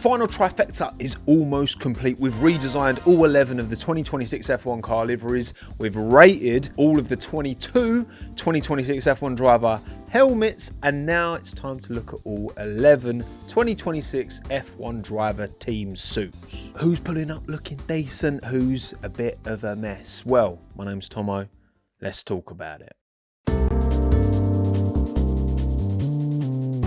final trifecta is almost complete. We've redesigned all 11 of the 2026 F1 car liveries. We've rated all of the 2026 F1 driver helmets, and now it's time to look at all 11 2026 F1 driver team suits. Who's pulling up looking decent? Who's a bit of a mess? Well, my name's Tommo. Let's talk about it.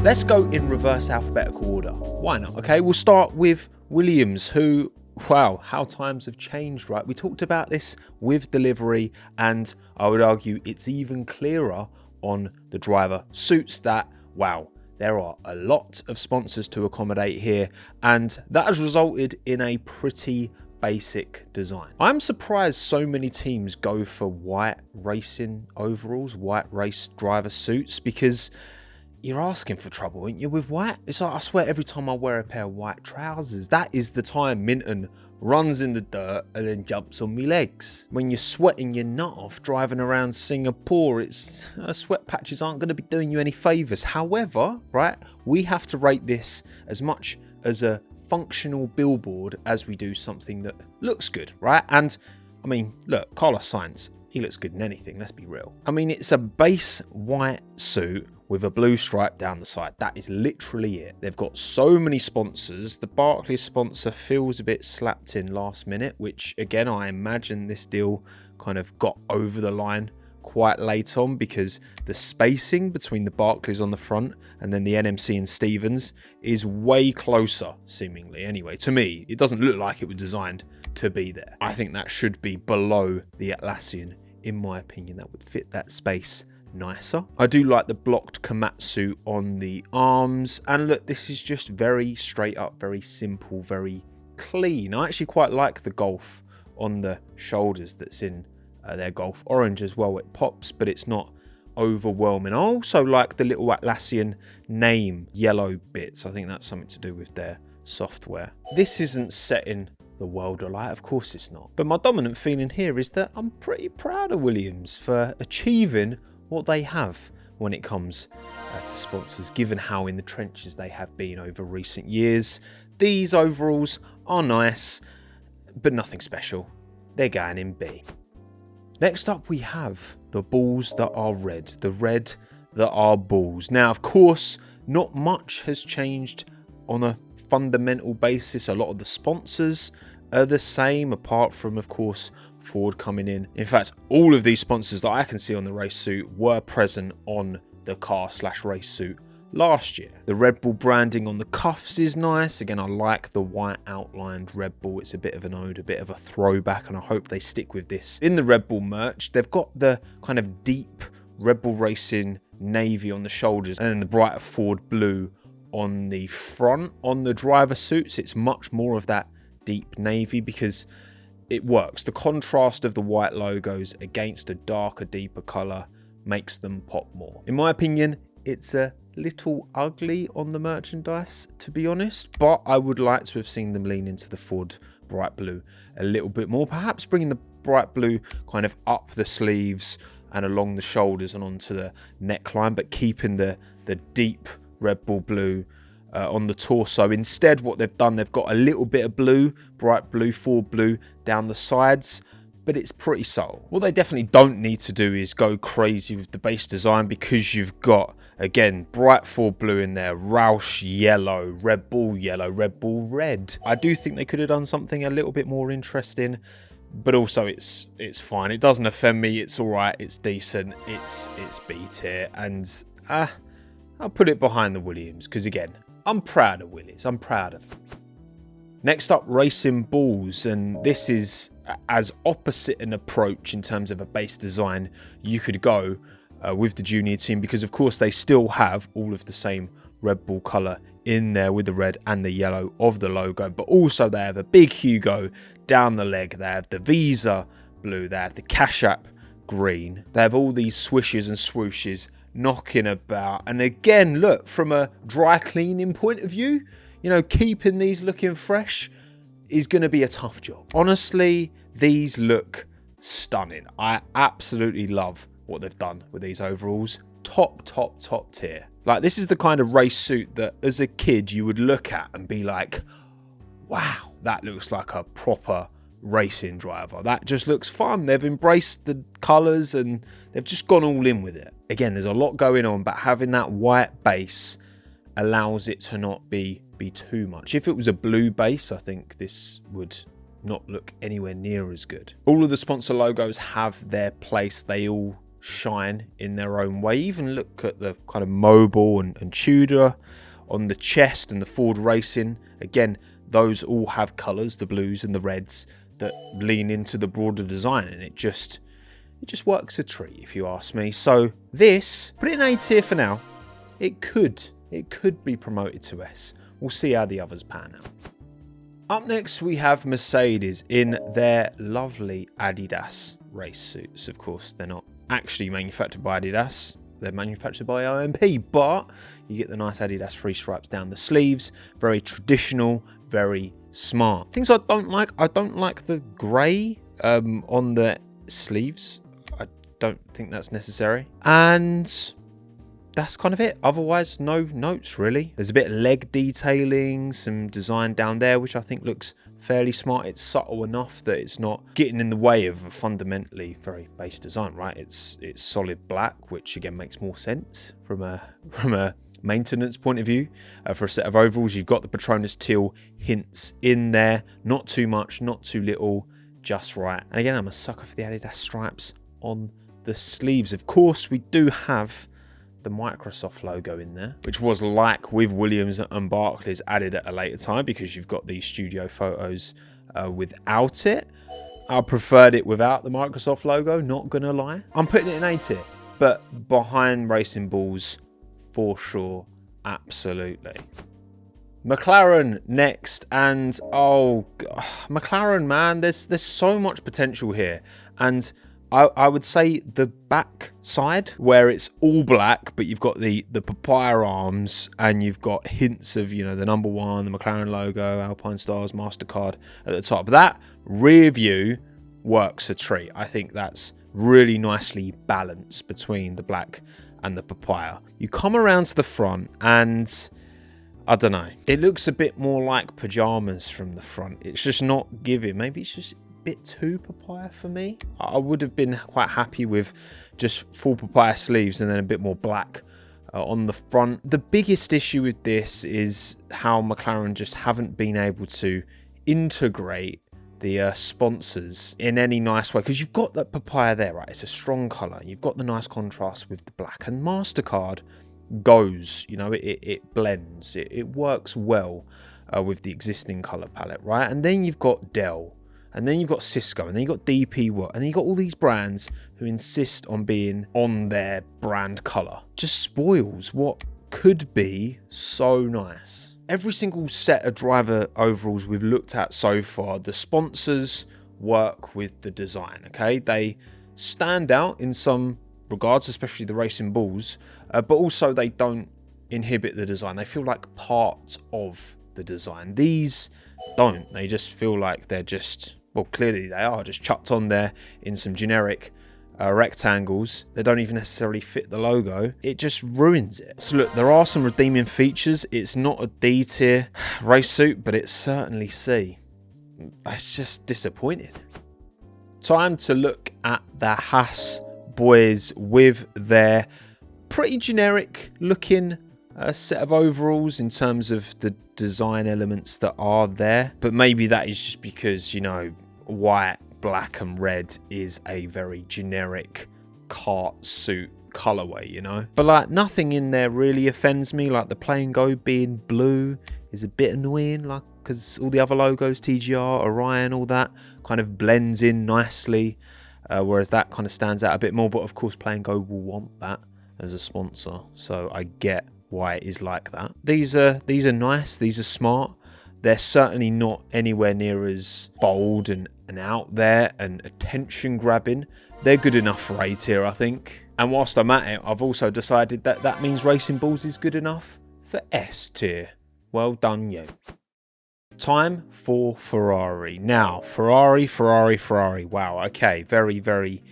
Let's go in reverse alphabetical order. Why not? Okay, we'll start with Williams, who, wow, how times have changed, right? We talked about this with delivery, and I would argue it's even clearer on the driver suits that, wow, there are a lot of sponsors to accommodate here, and that has resulted in a pretty basic design. I'm surprised so many teams go for white racing overalls, white race driver suits, because you're asking for trouble, aren't you, with white? It's like, I swear, every time I wear a pair of white trousers, that is the time Minton runs in the dirt and then jumps on me legs. When you're sweating your nut off driving around Singapore, it's sweat patches aren't going to be doing you any favours. However, right, we have to rate this as much as a functional billboard as we do something that looks good, right? And I mean, look, Carlos Sainz, he looks good in anything, let's be real. I mean, it's a base white suit with a blue stripe down the side. That is literally it. They've got so many sponsors. The Barclays sponsor feels a bit slapped in last minute, which again, I imagine this deal kind of got over the line quite late on, because the spacing between the Barclays on the front and then the NMC and Stevens is way closer, seemingly anyway. To me, it doesn't look like it was designed to be there. I think that should be below the Atlassian. In my opinion, that would fit that space nicer. I do like the blocked Komatsu on the arms, and look, this is just very straight up, very simple, very clean. I actually quite like the Golf on the shoulders that's in their Golf orange as well. It pops, but it's not overwhelming. I also like the little Atlassian name yellow bits. I think that's something to do with their software. This isn't setting the world alight, of course it's not, but my dominant feeling here is that I'm pretty proud of Williams for achieving what they have when it comes to sponsors, given how in the trenches they have been over recent years. These overalls are nice, but nothing special. They're going in B. Next up, we have the balls that are red, the red that are balls. Now, of course, not much has changed on a fundamental basis. A lot of the sponsors are the same, apart from, of course, Ford coming in. In fact, all of these sponsors that I can see on the race suit were present on the car/race suit last year. The Red Bull branding on the cuffs is nice. Again, I like the white outlined Red Bull. It's a bit of an ode, a bit of a throwback, and I hope they stick with this. In the Red Bull merch, they've got the kind of deep Red Bull Racing navy on the shoulders, and then the brighter Ford blue on the front. On the driver suits, it's much more of that deep navy, because it works. The contrast of the white logos against a darker, deeper colour makes them pop more. In my opinion, it's a little ugly on the merchandise, to be honest, but I would like to have seen them lean into the Ford bright blue a little bit more, perhaps bringing the bright blue kind of up the sleeves and along the shoulders and onto the neckline, but keeping the deep Red Bull blue on the torso. Instead, what they've done, they've got a little bit of blue, bright blue, Ford blue down the sides, but it's pretty subtle. What they definitely don't need to do is go crazy with the base design, because you've got, again, bright Ford blue in there, Roush yellow, Red Bull red. I do think they could have done something a little bit more interesting, but also it's fine. It doesn't offend me. It's all right. It's decent. It's B tier, and I'll put it behind the Williams, because again, I'm proud of Williams. I'm proud of them. Next up, Racing Balls, and this is as opposite an approach in terms of a base design you could go with the junior team, because of course they still have all of the same Red Bull colour in there with the red and the yellow of the logo, but also they have a big Hugo down the leg, they have the Visa blue, they have the Cash App green, they have all these swishes and swooshes knocking about. And again, look, from a dry cleaning point of view, you know, keeping these looking fresh is going to be a tough job. Honestly, these look stunning. I absolutely love what they've done with these overalls. Top tier. Like, this is the kind of race suit that as a kid you would look at and be like, wow, that looks like a proper racing driver. That just looks fun. They've embraced the colours and they've just gone all in with it. Again, there's a lot going on, but having that white base allows it to not be too much. If it was a blue base, I think this would not look anywhere near as good. All of the sponsor logos have their place. They all shine in their own way. Even look at the kind of Mobil and Tudor on the chest and the Ford Racing. Again, those all have colours, the blues and the reds, that lean into the broader design, and it just works a treat, if you ask me. So this, put it in A tier for now. It could be promoted to S. We'll see how the others pan out. Up next, we have Mercedes in their lovely Adidas race suits. Of course, they're not actually manufactured by Adidas. They're manufactured by OMP, but you get the nice Adidas three stripes down the sleeves. Very traditional, very smart. Things I don't like the grey on the sleeves. I don't think that's necessary. And that's kind of it. Otherwise, no notes really. There's a bit of leg detailing, some design down there, which I think looks fairly smart. It's subtle enough that it's not getting in the way of a fundamentally very base design, right? It's solid black, which again makes more sense from a maintenance point of view. For a set of overalls, you've got the Petronas teal hints in there. Not too much, not too little, just right. And again, I'm a sucker for the Adidas stripes on the sleeves. Of course, we do have the Microsoft logo in there, which was like with Williams and Barclays added at a later time because you've got these studio photos without it. I preferred it without the Microsoft logo, not gonna lie. I'm putting it in A tier, but behind Racing Bulls for sure, absolutely. McLaren next, and oh God, McLaren, man, there's so much potential here. And I would say the back side where it's all black, but you've got the papaya arms and you've got hints of, you know, the number one, the McLaren logo, Alpine stars, MasterCard at the top. But that rear view works a treat. I think that's really nicely balanced between the black and the papaya. You come around to the front and I don't know, it looks a bit more like pajamas from the front. It's just not giving. Maybe it's just bit too papaya for me. I would have been quite happy with just full papaya sleeves and then a bit more black on the front. The biggest issue with this is how McLaren just haven't been able to integrate the sponsors in any nice way, because you've got that papaya there, right? It's a strong colour. You've got the nice contrast with the black, and MasterCard goes, you know, it blends. It works well with the existing colour palette, right? And then you've got Dell, and then you've got Cisco, and then you've got DP World, and then you've got all these brands who insist on being on their brand colour. Just spoils what could be so nice. Every single set of driver overalls we've looked at so far, the sponsors work with the design, okay? They stand out in some regards, especially the Racing Bulls, but also they don't inhibit the design. They feel like part of the design. These don't. They just feel like they're just, well, clearly they are just chucked on there in some generic rectangles. They don't even necessarily fit the logo. It just ruins it. So look, there are some redeeming features. It's not a D tier race suit, but it's certainly C. It's just disappointed. Time to look at the Haas boys with their pretty generic looking set of overalls in terms of the design elements that are there. But maybe that is just because, you know, white, black and red is a very generic kart suit colorway, you know. But like nothing in there really offends me. Like the plain go being blue is a bit annoying, like because all the other logos, TGR, Orion, all that kind of blends in nicely, whereas that kind of stands out a bit more. But of course plain go will want that as a sponsor, so I get why it is like that. These are nice, these are smart. They're certainly not anywhere near as bold and out there and attention grabbing. They're good enough for A tier, I think. And whilst I'm at it, I've also decided that that means Racing Bulls is good enough for S tier. Well done, you. Time for Ferrari. Now, Ferrari. Wow, okay, very, very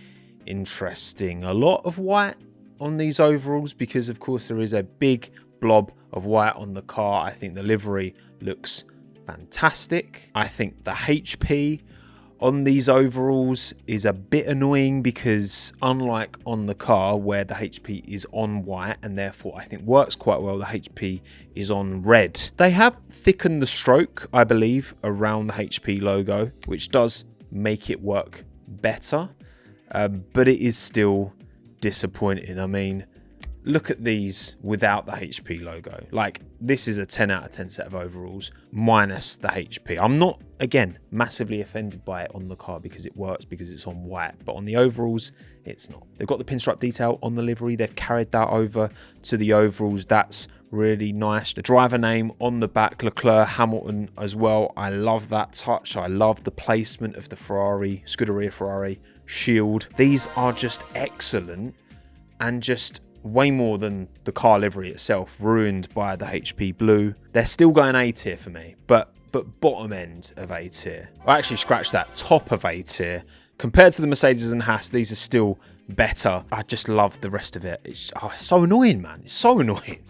interesting. A lot of white on these overalls because, of course, there is a big blob of white on the car. I think the livery looks fantastic. I think the HP on these overalls is a bit annoying because unlike on the car where the HP is on white and therefore I think works quite well, the HP is on red. They have thickened the stroke, I believe, around the HP logo, which does make it work better, but it is still disappointing. I mean, look at these without the HP logo. Like, this is a 10 out of 10 set of overalls minus the HP. I'm not, again, massively offended by it on the car because it works, because it's on white, but on the overalls, it's not. They've got the pinstripe detail on the livery. They've carried that over to the overalls. That's really nice. The driver name on the back, Leclerc, Hamilton as well. I love that touch. I love the placement of the Ferrari, Scuderia Ferrari shield. These are just excellent and just way more than the car livery itself, ruined by the HP blue. They're still going A tier for me, but bottom end of A tier. I actually scratched that, top of A tier. Compared to the Mercedes and Haas, these are still better. I just love the rest of it. It's so annoying, man. It's so annoying.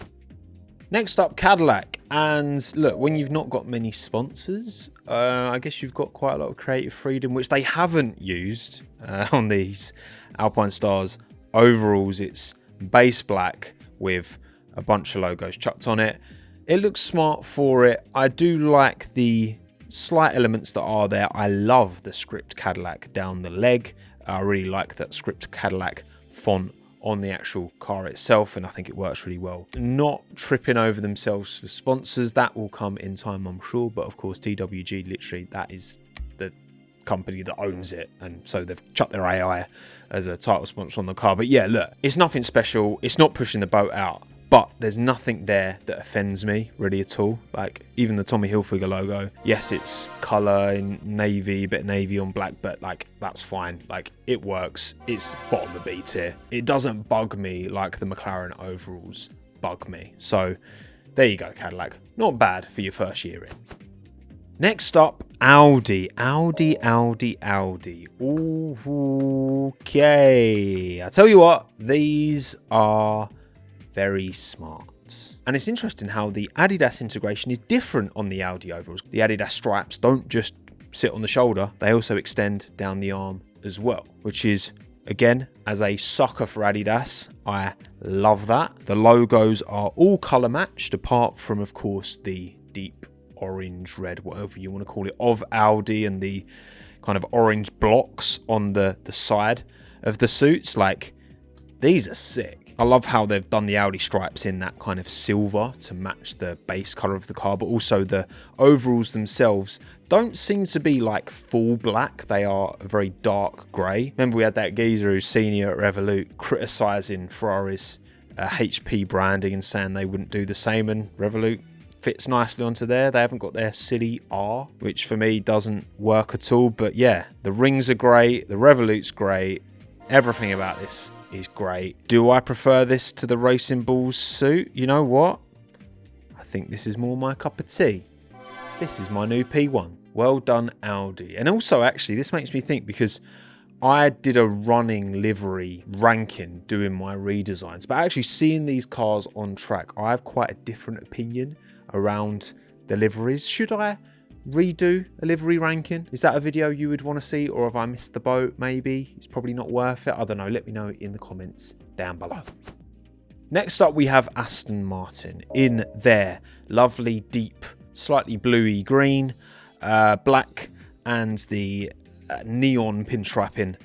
Next up, Cadillac. And look, when you've not got many sponsors, I guess you've got quite a lot of creative freedom, which they haven't used on these Alpine Stars overalls. It's base black with a bunch of logos chucked on it. It looks smart for it. I do like the slight elements that are there. I love the script Cadillac down the leg. I really like that script Cadillac font on the actual car itself, and I think it works really well. Not tripping over themselves for sponsors. That will come in time, I'm sure, but of course TWG, literally, that is the company that owns it, and so they've chucked their AI as a title sponsor on the car. But yeah, look, it's nothing special. It's not pushing the boat out, but there's nothing there that offends me really at all. Like even the Tommy Hilfiger logo, yes, it's color in navy, bit navy on black, but like that's fine. Like it works. It's bottom of B tier. It doesn't bug me like the McLaren overalls bug me. So there you go, Cadillac. Not bad for your first year in. Next up, Audi. Audi. Ooh, okay. I tell you what, these are very smart. And it's interesting how the Adidas integration is different on the Audi overalls. The Adidas stripes don't just sit on the shoulder, they also extend down the arm as well, which is, again, as a sucker for Adidas, I love that. The logos are all color matched, apart from, of course, the deep orange, red, whatever you want to call it, of Audi, and the kind of orange blocks on the side of the suits. Like, these are sick. I love how they've done the Audi stripes in that kind of silver to match the base color of the car, but also the overalls themselves don't seem to be like full black. They are a very dark grey. Remember we had that geezer who's senior at Revolut criticising Ferrari's HP branding and saying they wouldn't do the same, and Revolut fits nicely onto there. They haven't got their silly R, which for me doesn't work at all. But yeah, the rings are great, the Revolut's great, everything about this is great. Do I prefer this to the Racing Bulls suit? You know what? I think this is more my cup of tea. This is my new P1. Well done, Audi. And also, actually, this makes me think, because I did a running livery ranking doing my redesigns, but actually seeing these cars on track, I have quite a different opinion around the liveries. Should I redo a livery ranking? Is that a video you would want to see, or have I missed the boat? Maybe it's probably not worth it. I don't know. Let me know in the comments down below. Next up, we have Aston Martin in their lovely deep, slightly bluey green, black, and the neon pinstriping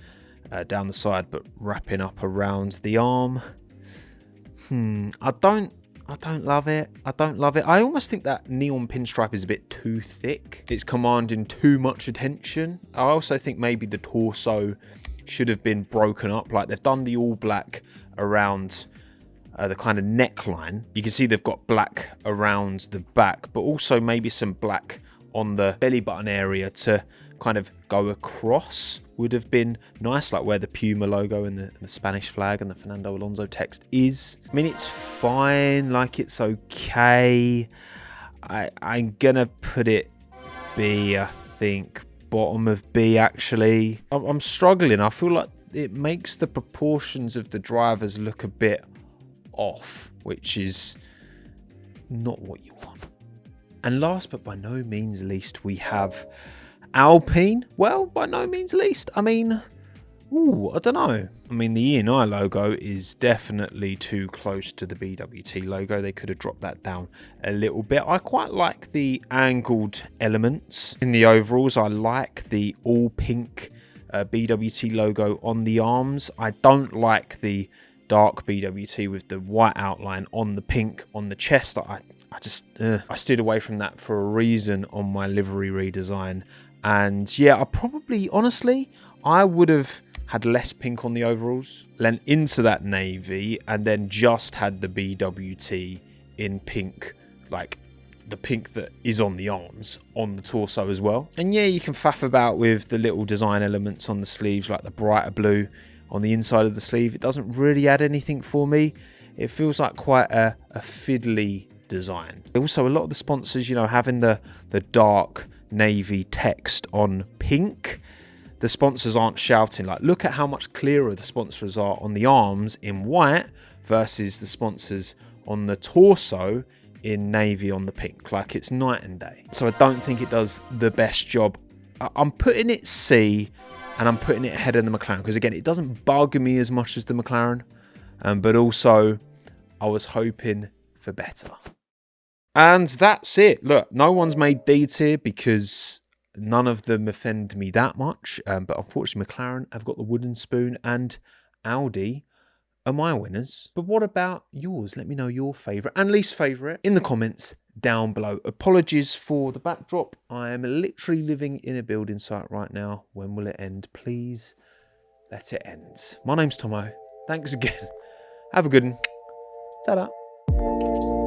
down the side, but wrapping up around the arm. I don't love it. I don't love it. I almost think that neon pinstripe is a bit too thick. It's commanding too much attention. I also think maybe the torso should have been broken up. Like, they've done the all black around the kind of neckline. You can see they've got black around the back, but also maybe some black on the belly button area to kind of go across would have been nice, like where the Puma logo and the Spanish flag and the Fernando Alonso text is. I mean, it's fine, like it's okay. I'm gonna put it B, I think, bottom of B actually. I'm struggling. I feel like it makes the proportions of the drivers look a bit off, which is not what you want. And last but by no means least, we have Alpine. Well, by no means least. I mean, I don't know. I mean, the E&I logo is definitely too close to the BWT logo. They could have dropped that down a little bit. I quite like the angled elements in the overalls. I like the all pink BWT logo on the arms. I don't like the dark BWT with the white outline on the pink on the chest. I steered away from that for a reason on my livery redesign. And yeah, honestly, I would have had less pink on the overalls, lent into that navy, and then just had the BWT in pink, like the pink that is on the arms, on the torso as well. And yeah, you can faff about with the little design elements on the sleeves, like the brighter blue on the inside of the sleeve. It doesn't really add anything for me. It feels like quite a fiddly design. Also, a lot of the sponsors, you know, having the dark navy text on pink, the sponsors aren't shouting. Like, look at how much clearer the sponsors are on the arms in white versus the sponsors on the torso in navy on the pink. Like, it's night and day. So I don't think it does the best job. I'm putting it C, and I'm putting it ahead of the McLaren because, again, it doesn't bug me as much as the McLaren, but also I was hoping for better. And that's it. Look, no one's made D tier because none of them offend me that much. But unfortunately, McLaren have got the wooden spoon and Audi are my winners. But what about yours? Let me know your favourite and least favourite in the comments down below. Apologies for the backdrop. I am literally living in a building site right now. When will it end? Please let it end. My name's Tommo. Thanks again. Have a good one. Ta-da.